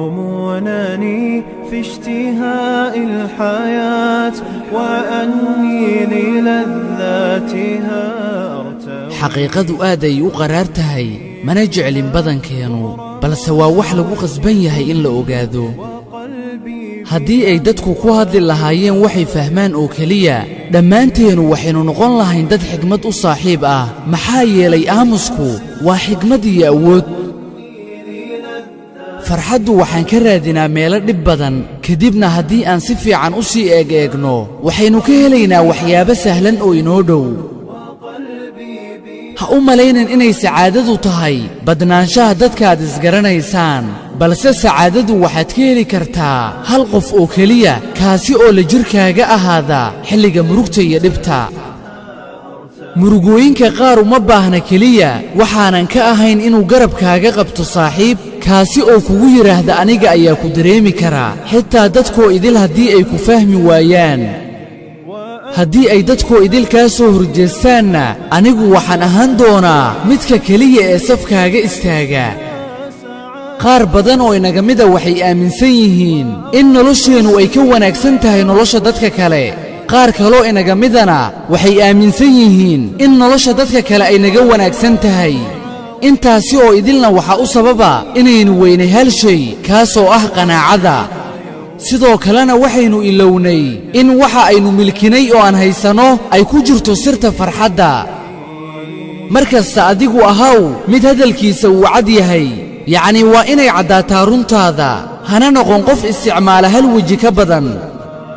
يلومونني في اشتهاء الحياة وأني للذاتها أرتوي. xaqiiqadu aad ay u qaraar tahay mana jeclin badankeenu balse waa wax lagu qasban yahay in la ogaado. haddii ay dadku ku hadli lahaayeen waxay fahmaan oo keliya dhammaanteenu waxaynu noqon lahayn dad xigmad u saaxiib ah maxaa yeelay aamusku waa xigmad iyo awood. farxaddu waxaan ka raadinaa meelo dhib badan kadibna haddii aan si fiican u sii eegno waxaynu ka helaynaa waxyaabo sahlan oo inoo dhow. ha u malaynin inay sacaadadu tahay badnaanshaha dadkaad isgaranaysaan balse sacaadadu waxaad ka heli kartaa hal qof oo keliya kaasi oo la jirkaaga ahaada xilliga murugta iyo dhibta. murugooyinka qaar uma baahna keliya waxaanan ka ahayn inuu garabkaaga qabto saaxiib kaasi oo kugu yidhaahda aniga ayaa ku dareemi karaa xitaa dadkoo idil haddii ay ku fahmi waayaan. haddii ay dadkoo idil kaa soo horjeestaanna anigu waxaan ahaan doonaa midka keliya ee safkaaga istaaga. qaar badan oo inaga mida waxay aaminsan yihiin in nolosheennu ay ka wanaagsan tahay nolosha dadka kale. qaar kaloo inaga midana waxay aaminsan yihiin in nolosha dadka kale ay naga wanaagsan tahay. intaasi oo idilna waxaa u sababa inaynu weynay hal shay kaasoo ah qanaacada. sidoo kalena waxaynu ilownay in waxa aynu milkinay oo aan haysanno ay ku jirto sirta farxadda. markasta adigu ahaw mid hadalkiisa uu cad yahay yacni waa inay caddaataa runtaada hana noqon qof isticmaala hal weji ka badan.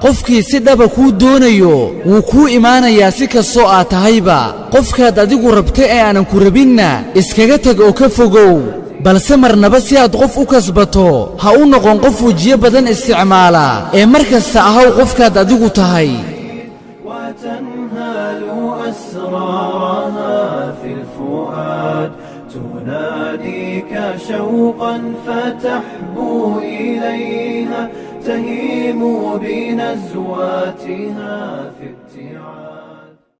qofkii si dhaba kuu doonayo wuu kuu imaanayaa si kastoo aad tahayba. qofkaad adigu rabta ee aanan ku rabinna iskaga tag oo ka fogow balse marnaba si aad qof u kasbato ha u noqon qof wejiyo badan isticmaala ee mar kasta ahaw qofkaad adigu tahay. وتنهال أسرارها في الفؤاد تناديك شوقا فتحبو إليها تهيم بنزواتها في ابتعاد.